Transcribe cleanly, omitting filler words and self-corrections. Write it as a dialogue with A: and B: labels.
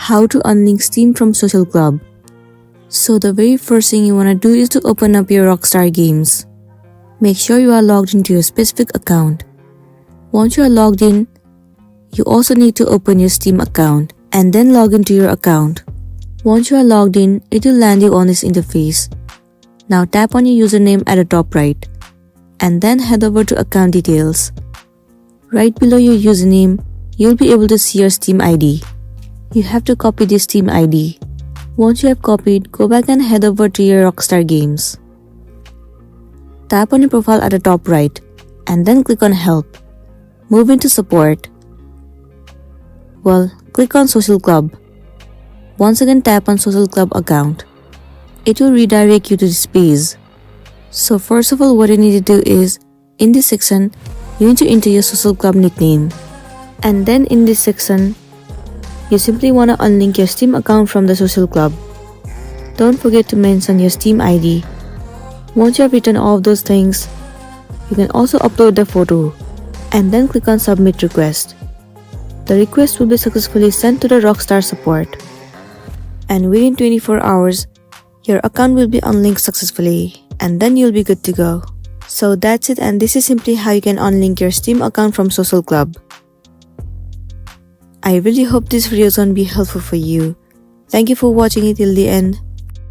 A: How to unlink Steam from Social Club. So the very first thing you want to do is to open up your Rockstar Games. Make sure you are logged into your specific account. Once you are logged in, you also need to open your Steam account and then log into your account. Once you are logged in, it will land you on this interface. Now tap on your username at the top right and then head over to account details. Right below your username, you'll be able to see your Steam ID. You have to copy this Steam ID. Once you have copied, go back and head over to your Rockstar Games. Tap on your profile at the top right and then click on Help. Move into Support. Click on Social Club. Once again tap on Social Club account. It will redirect you to this page. So first of all, what you need to do is, in this section, you need to enter your Social Club nickname. And then in this section, you simply want to unlink your Steam account from the Social Club. Don't forget to mention your Steam ID. Once you have written all of those things, you can also upload the photo and then click on Submit Request. The request will be successfully sent to the Rockstar support. And within 24 hours, your account will be unlinked successfully and then you'll be good to go. So that's it, and this is simply how you can unlink your Steam account from Social Club. I really hope this video is going to be helpful for you. Thank you for watching it till the end.